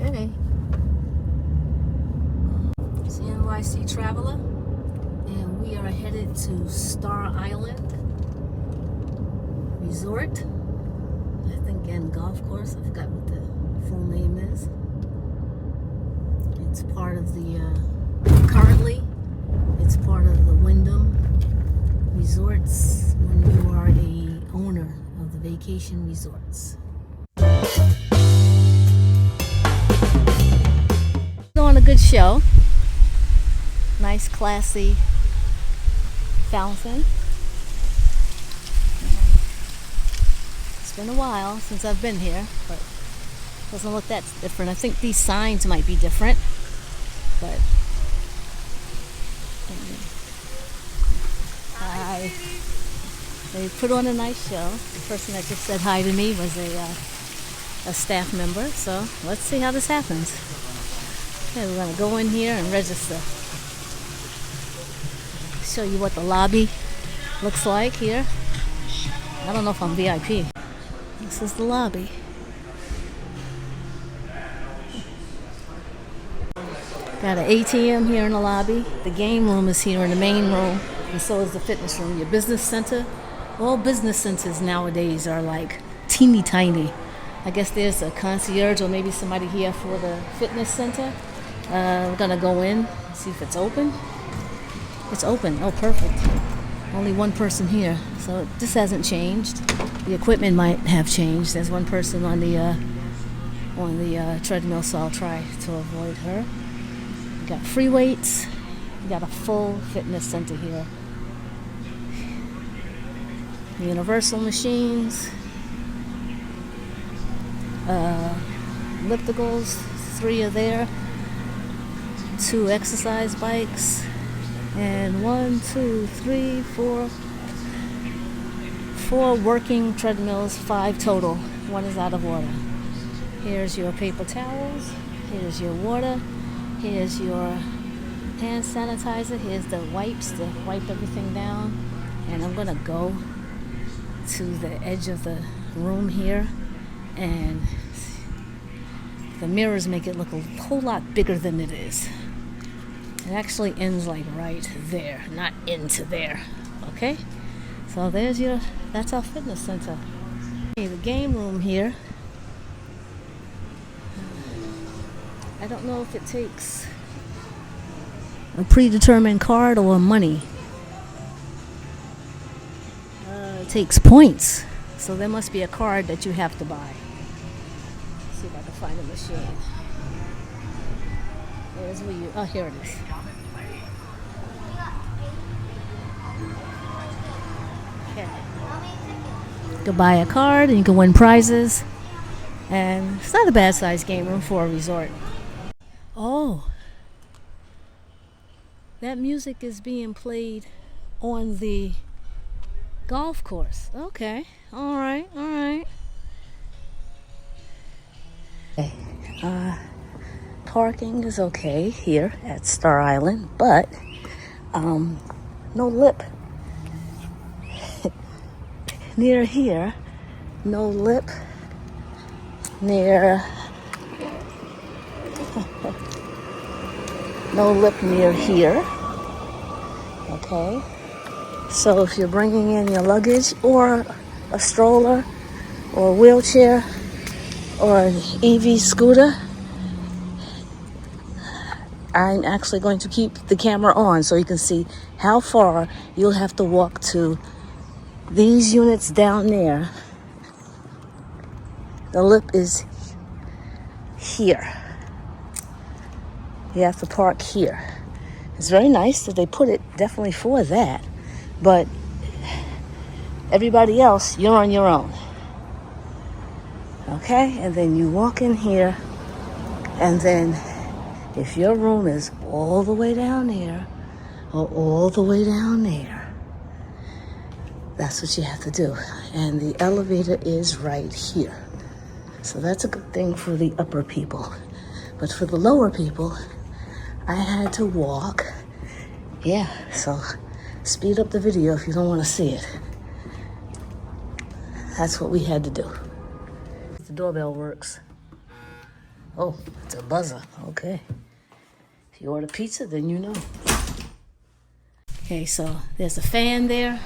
Okay. It's NYC Traveler, and we are headed to Star Island Resort, I think, and golf course. I forgot what the full name is. It's part of the, currently, it's part of the Wyndham Resorts when you are a owner of the vacation resorts. On a good show. Nice, classy fountain. It's been a while since I've been here, but it doesn't look that different. I think these signs might be different, but hi. They put on a nice show. The person that just said hi to me was a staff member, so let's see how this happens. Okay, we're going to go in here and register. Show you what the lobby looks like here. I don't know if I'm VIP. This is the lobby. Got an ATM here in the lobby. The game room is here in the main room, and so is the fitness room. Your business center. All business centers nowadays are like teeny tiny. I guess there's a concierge or maybe somebody here for the fitness center. We're gonna go in and see if it's open. It's open. Oh, perfect. Only one person here, so this hasn't changed. The equipment might have changed. There's one person on the treadmill, so I'll try to avoid her. We got free weights. We got a full fitness center here. Universal machines, ellipticals. 3 are there. 2 exercise bikes, and 4 working treadmills, 5 total. 1 is out of water. Here's your paper towels, here's your water, here's your hand sanitizer, here's the wipes to wipe everything down. And I'm gonna go to the edge of the room here, and the mirrors make it look a whole lot bigger than it is. It actually ends like right there, not into there. Okay? So that's our fitness center. Okay, the game room here. I don't know if it takes a predetermined card or money. It takes points. So there must be a card that you have to buy. Let's see if I can find a machine. There's where you, oh, here it is. Okay. You can buy a card and you can win prizes. And it's not a bad sized game room for a resort. Oh. That music is being played on the golf course. Okay. All right. Okay. Parking is okay here at Star Island, but no lip near here. No lip near no lip near here. Okay. So if you're bringing in your luggage or a stroller or a wheelchair or an EV scooter, I'm actually going to keep the camera on so you can see how far you'll have to walk to these units down there. The lip is here. You have to park here. It's very nice that they put it definitely for that, but everybody else, you're on your own. Okay, and then you walk in here, and then if your room is all the way down there or all the way down there, that's what you have to do. And the elevator is right here. So that's a good thing for the upper people. But for the lower people, I had to walk. Yeah, so speed up the video if you don't want to see it. That's what we had to do. The doorbell works. Oh, it's a buzzer. Okay. If you order pizza, then you know. Okay, so there's a fan there.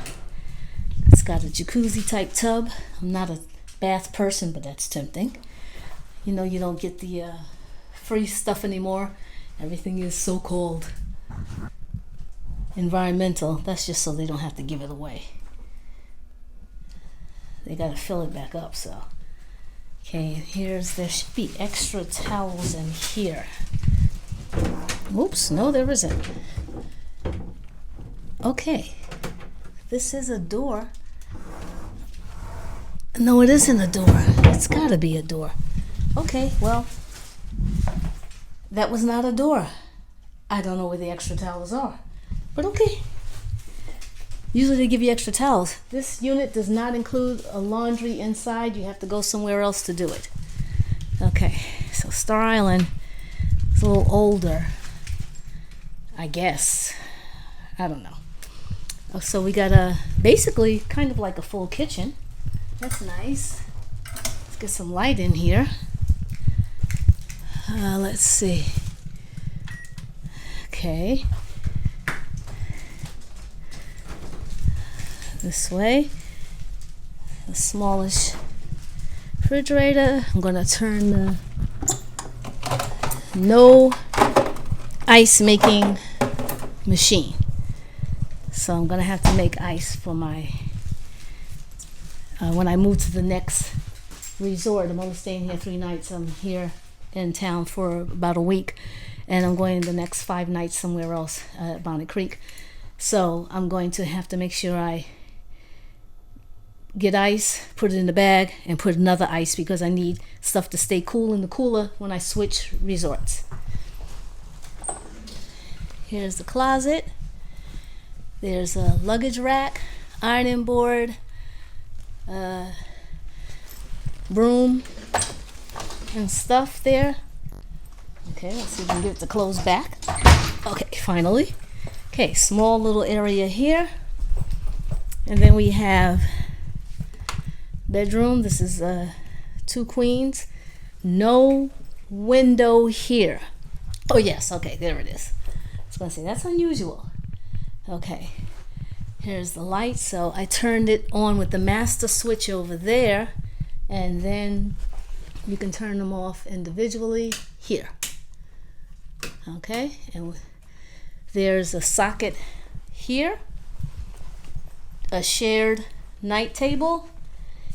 It's got a jacuzzi type tub. I'm not a bath person, but that's tempting. You know, you don't get the free stuff anymore. Everything is so-called environmental. That's just so they don't have to give it away. They gotta fill it back up, so. Okay, there should be extra towels in here. Oops, no, there isn't. Okay, this is a door. No, it isn't a door. It's gotta be a door. Okay, well, that was not a door. I don't know where the extra towels are, but okay. Usually they give you extra towels. This unit does not include a laundry inside. You have to go somewhere else to do it. Okay, so Star Island is a little older, I guess. I don't know. So we got basically kind of like a full kitchen. That's nice. Let's get some light in here. Let's see. Okay. This way. The smallish refrigerator. I'm gonna turn the no ice making machine. So I'm gonna have to make ice for my when I move to the next resort. I'm only staying here 3 nights. I'm here in town for about a week, and I'm going the next 5 nights somewhere else at Bonnet Creek. So I'm going to have to make sure I get ice, put it in the bag, and put another ice because I need stuff to stay cool in the cooler when I switch resorts. Here's the closet. There's a luggage rack, ironing board, broom, and stuff there. Okay, let's see if we can get the clothes back. Okay, finally. Okay, small little area here. And then we have bedroom. This is 2 queens. No window here. Oh yes, okay, there it is. I was gonna say that's unusual. Okay, here's the light. So I turned it on with the master switch over there, and then you can turn them off individually here. Okay, and there's a socket here, a shared night table,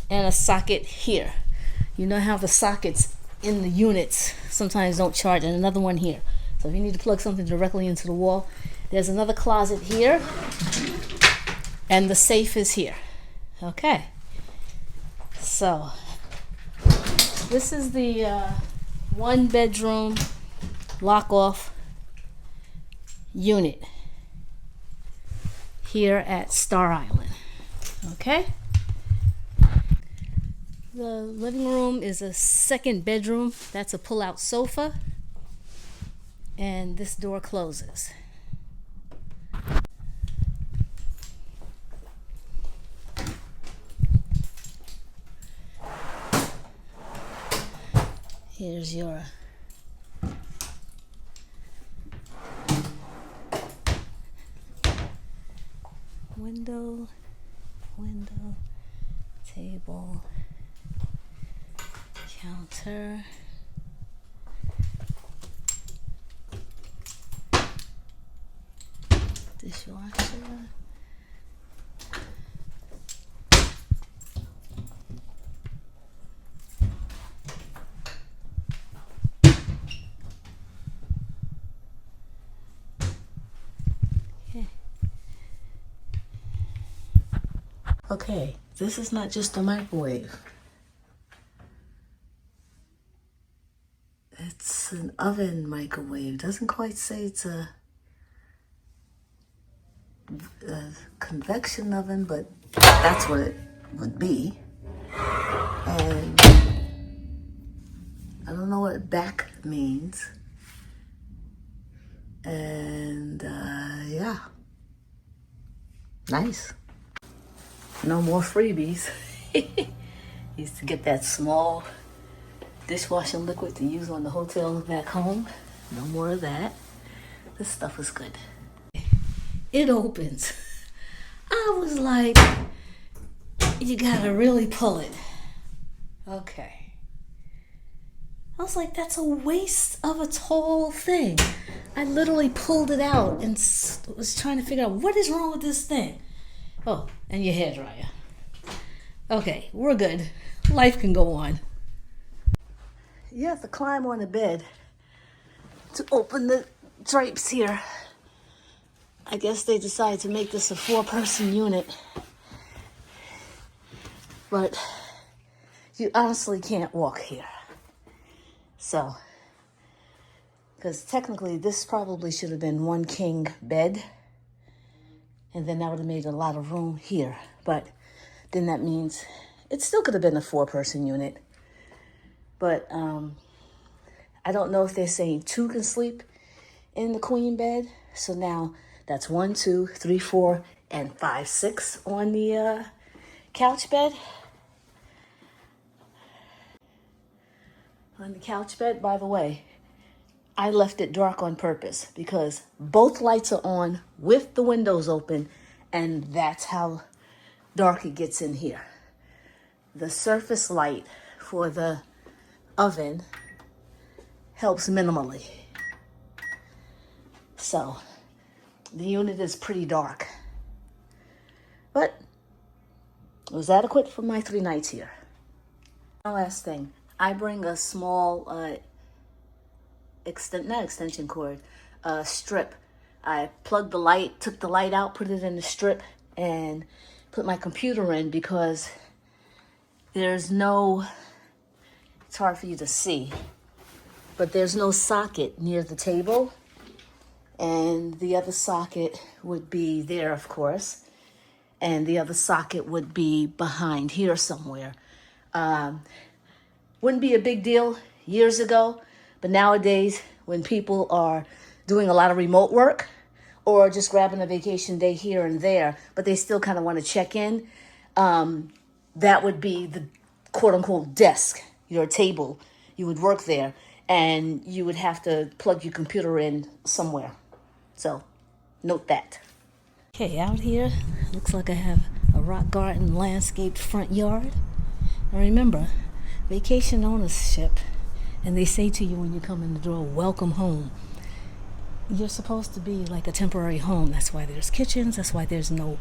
and a socket here. You know how the sockets in the units sometimes don't charge, and another one here. So if you need to plug something directly into the wall, there's another closet here, and the safe is here. Okay, so this is the 1-bedroom lock-off unit here at Star Island. Okay, the living room is a 2nd bedroom. That's a pull-out sofa, and this door closes. Here's your window, table, counter, dishwasher, okay, this is not just a microwave. It's an oven microwave. Doesn't quite say it's a convection oven, but that's what it would be. And I don't know what back means. And yeah, nice. No more freebies. Used to get that small dishwashing liquid to use on the hotels back home. No more of that. This stuff is good. It opens. I was like, you gotta really pull it. Okay. I was like, that's a waste of a tall thing. I literally pulled it out and was trying to figure out what is wrong with this thing. Oh, and your hairdryer. Okay, we're good. Life can go on. You have to climb on the bed to open the drapes here. I guess they decided to make this a 4-person unit. But you honestly can't walk here. So, because technically this probably should have been 1 king bed. And then that would have made a lot of room here. But then that means it still could have been a 4-person unit. But I don't know if they're saying 2 can sleep in the queen bed. So now that's 1, 2, 3, 4, and 5, 6 on the couch bed. On the couch bed, by the way, I left it dark on purpose because both lights are on with the windows open, and that's how dark it gets in here. The surface light for the oven helps minimally. So the unit is pretty dark, but it was adequate for my 3 nights here. One last thing, I bring a small not extension cord, strip. I plugged the light, took the light out, put it in the strip, and put my computer in because there's no, it's hard for you to see, but there's no socket near the table. And the other socket would be there, of course. And the other socket would be behind here somewhere. Wouldn't be a big deal years ago, but nowadays when people are doing a lot of remote work or just grabbing a vacation day here and there, but they still kind of want to check in, that would be the quote unquote desk, your table. You would work there and you would have to plug your computer in somewhere. So note that. Okay, out here, looks like I have a rock garden landscaped front yard. Now remember, vacation ownership, and they say to you when you come in the door, welcome home. You're supposed to be like a temporary home. That's why there's kitchens. That's why there's no,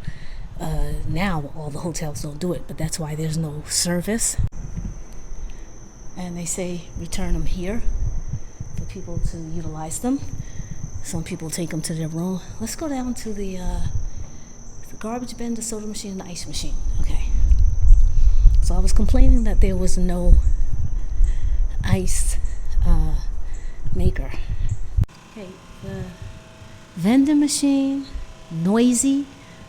now all the hotels don't do it, but that's why there's no service. And they say return them here for people to utilize them. Some people take them to their room. Let's go down to the garbage bin, the soda machine, and the ice machine. Okay. So I was complaining that there was no ice maker. Okay, the vending machine, noisy.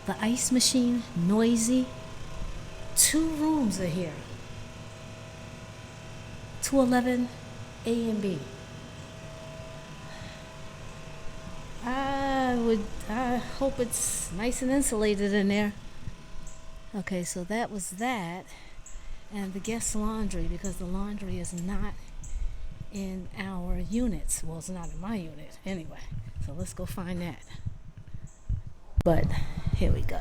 The ice machine, noisy. 2 rooms are here. 211 A and B. I hope it's nice and insulated in there. Okay, so that was that. And the guest laundry, because the laundry is not in our units. Well, it's not in my unit anyway. So let's go find that. But here we go.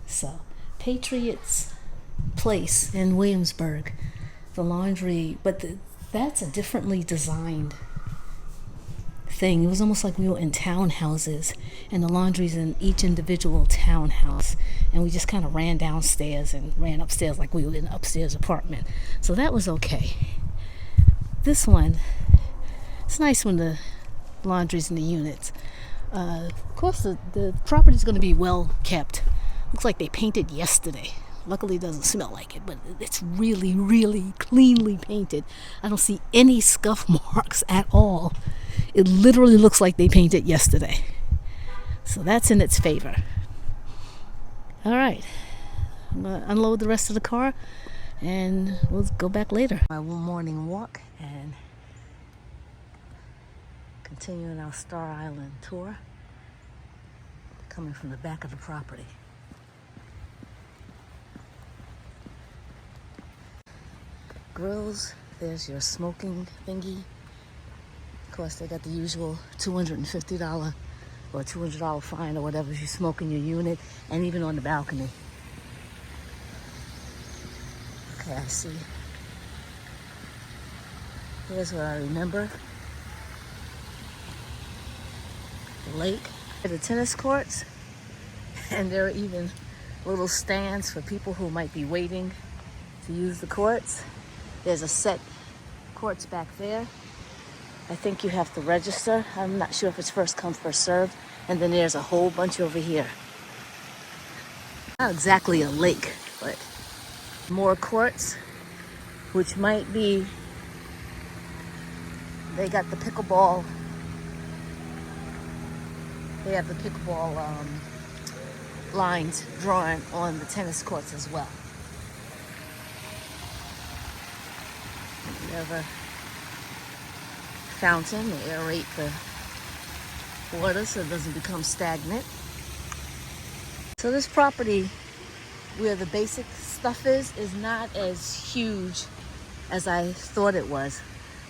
So, Patriots Place in Williamsburg. The laundry, but that's a differently designed thing. It was almost like we were in townhouses, and the laundry's in each individual townhouse, and we just kind of ran downstairs and ran upstairs like we were in an upstairs apartment. So that was okay. This one, it's nice when the laundry's in the units. Of course, the property's going to be well kept. Looks like they painted yesterday. Luckily, it doesn't smell like it, but it's really, really cleanly painted. I don't see any scuff marks at all. It literally looks like they painted yesterday. So that's in its favor. All right. I'm going to unload the rest of the car, and we'll go back later. My morning walk and continuing our Star Island tour, coming from the back of the property. grills. There's your smoking thingy. Of course, they got the usual $250 or $200 fine or whatever if you smoke in your unit, and even on the balcony. Okay, I see. Here's what I remember. The lake. The tennis courts. And there are even little stands for people who might be waiting to use the courts. There's a set courts back there. I think you have to register. I'm not sure if it's first come, first served. And then there's a whole bunch over here. Not exactly a lake, but more courts, which might be, they got the pickleball. They have the pickleball lines drawn on the tennis courts as well. You have a fountain to aerate the water so it doesn't become stagnant. So this property, where the basic stuff is not as huge as I thought it was.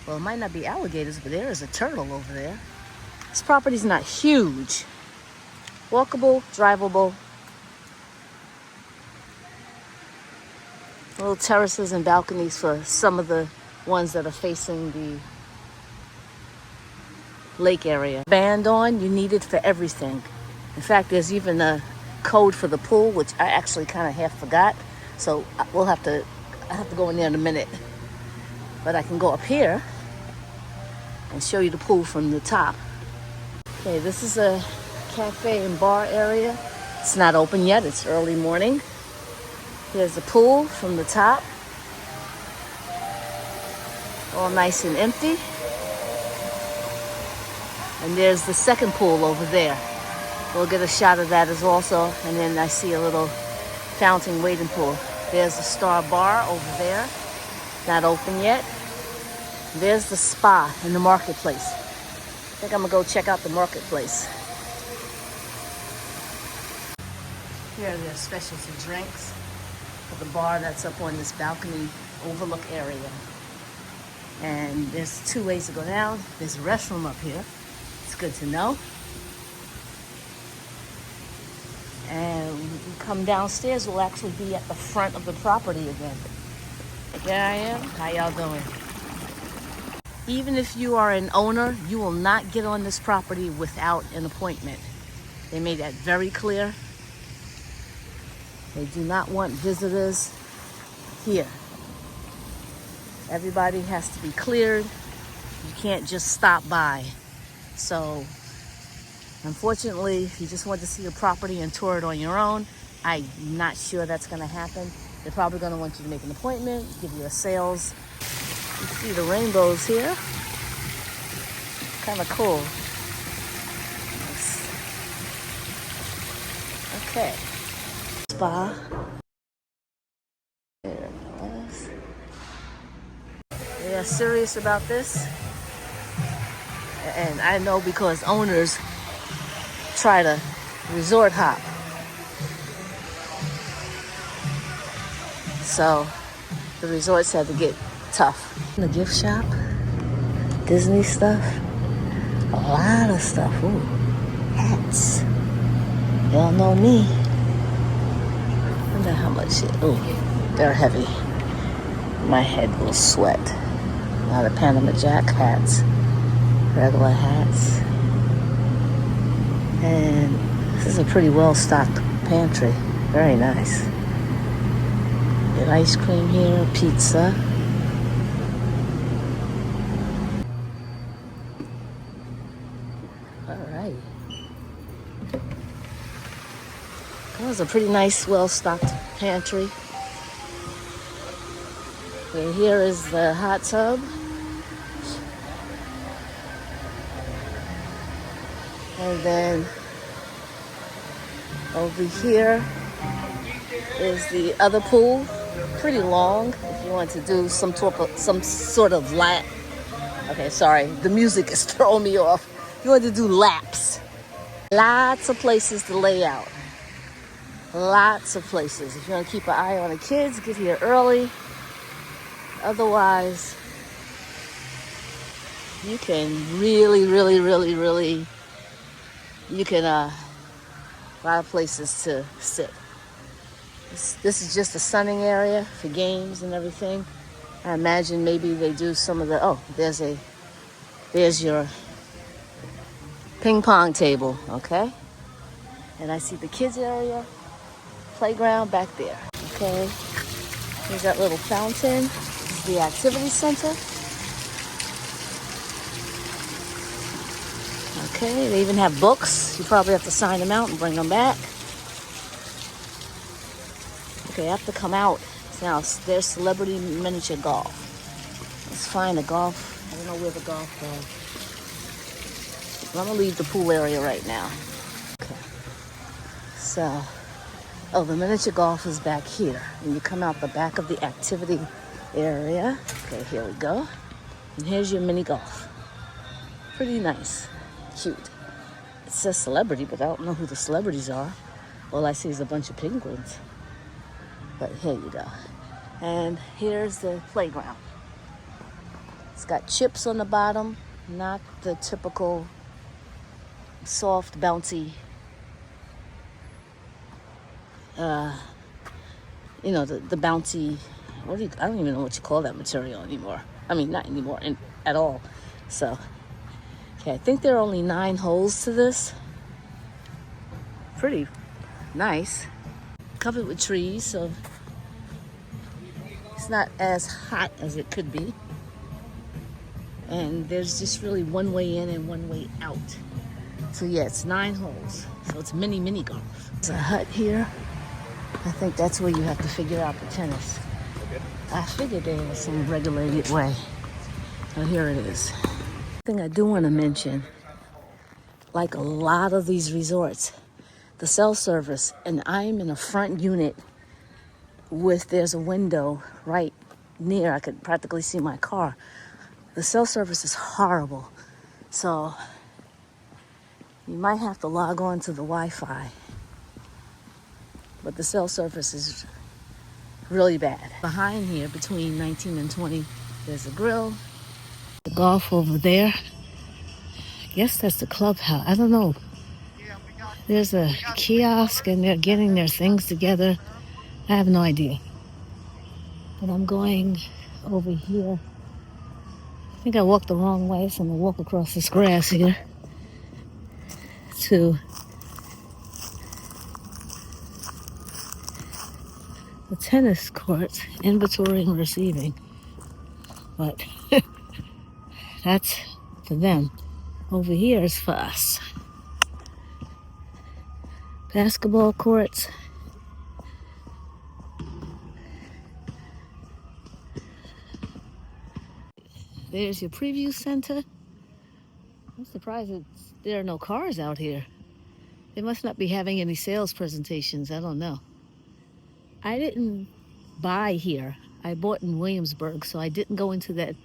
Well, it might not be alligators, but there is a turtle over there. This property's not huge. Walkable, drivable. Little terraces and balconies for some of the ones that are facing the lake area. Band on, you need it for everything. In fact, there's even a code for the pool, which I actually kind of half forgot. So I have to go in there in a minute. But I can go up here and show you the pool from the top. Okay, this is a cafe and bar area. It's not open yet, it's early morning. Here's the pool from the top. All nice and empty. And there's the second pool over there. We'll get a shot of that as also. And then I see a little fountain waiting pool. There's the Star Bar over there. Not open yet. There's the spa and the marketplace. I think I'm gonna go check out the marketplace. Here are their specialty drinks for the bar that's up on this balcony overlook area. And there's two ways to go down. There's a restroom up here. It's good to know. And when we come downstairs, we'll actually be at the front of the property again. Here I am. How y'all doing? Even if you are an owner, you will not get on this property without an appointment. They made that very clear. They do not want visitors here. Everybody has to be cleared. You can't just stop by. So, unfortunately, if you just want to see a property and tour it on your own, I'm not sure that's going to happen. They're probably going to want you to make an appointment, give you a sales. You see the rainbows here. Kind of cool. Okay. Spa. There it is. They are serious about this. And I know because owners try to resort hop. So the resorts had to get tough. The gift shop, Disney stuff, a lot of stuff. Ooh, hats. Y'all know me. Wonder how much it. Ooh, they're heavy. My head will sweat. A lot of Panama Jack hats, regular hats, and this is a pretty well-stocked pantry. Very nice. Get ice cream here, pizza. That was a pretty nice, well-stocked pantry. Okay, here is the hot tub. And then over here is the other pool. Pretty long if you want to do some sort of lap. Okay, sorry, the music is throwing me off. If you want to do laps. Lots of places to lay out. Lots of places. If you want to keep an eye on the kids, get here early. Otherwise, you can really, you can a lot of places to sit. This is just a sunning area for games and everything. I imagine maybe they do some of the, oh, there's your ping pong table, okay? And I see the kids area, playground back there, okay? There's that little fountain. This is the activity center. Okay, they even have books. You probably have to sign them out and bring them back. Okay, I have to come out. Now, there's celebrity miniature golf. Let's find a golf. I don't know where the golf is. I'm gonna leave the pool area right now. Okay. So, oh, the miniature golf is back here. And you come out the back of the activity area. Okay, here we go. And here's your mini golf. Pretty nice. Cute. It says celebrity, but I don't know who the celebrities are. All I see is a bunch of penguins. But here you go. And here's the playground. It's got chips on the bottom, not the typical soft, bouncy, you know, the bouncy, I don't even know what you call that material anymore. I mean, not anymore at all. So, okay, I think there are only 9 holes to this. Pretty nice. Covered with trees, so it's not as hot as it could be. And there's just really one way in and one way out. So yeah, it's 9 holes. So it's mini golf. There's a hut here. I think that's where you have to figure out the tennis. I figured there was some regulated way. So here it is. Thing I do want to mention, like a lot of these resorts, the cell service, and I'm in a front unit there's a window right near, I could practically see my car. The cell service is horrible. So you might have to log on to the Wi-Fi. But the cell service is really bad. Behind here, between 19 and 20, there's a grill. The golf over there. I guess that's the clubhouse. I don't know. There's a kiosk and they're getting their things together. I have no idea. But I'm going over here. I think I walked the wrong way, so I'm going to walk across this grass here to the tennis courts, inventory and receiving. But that's for them. Over here is for us. Basketball courts. There's your preview center. I'm surprised there are no cars out here. They must not be having any sales presentations. I don't know. I didn't buy here. I bought in Williamsburg, so I didn't go into that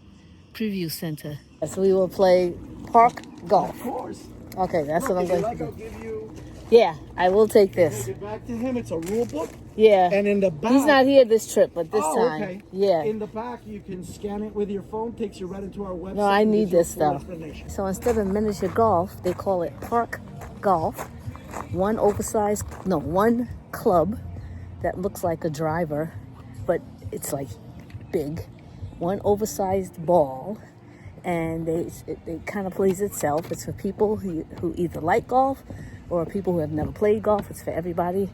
preview center. So we will play park golf. Of course. Okay, that's what I'm going to do. I'll give you. Yeah, I will take this. Give it back to him. It's a rule book. Yeah. And in the back. He's not here this trip, but this time. Okay. Yeah. In the back, you can scan it with your phone. Takes you right into our website. No, I need this full stuff. explanation. So instead of miniature golf, they call it park golf. One club that looks like a driver, but it's like big. One oversized ball, and it kind of plays itself. It's for people who either like golf or people who have never played golf. It's for everybody.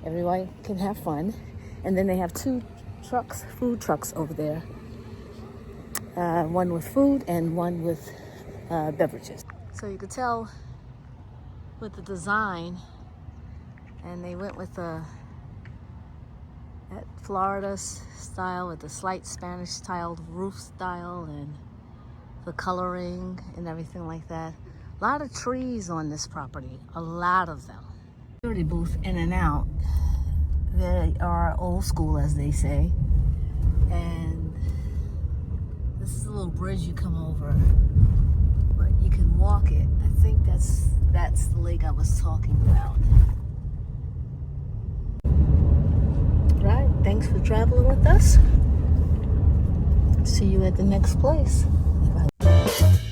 Everyone can have fun. And then they have 2 trucks, food trucks over there. One with food and one with beverages. So you could tell with the design, and they went with that Florida style with the slight Spanish tiled roof style and the coloring and everything like that. A lot of trees on this property, a lot of them. Security booth in and out. They are old school, as they say. And this is a little bridge you come over, but you can walk it. I think that's the lake I was talking about. Right, thanks for traveling with us. See you at the next place. Bye.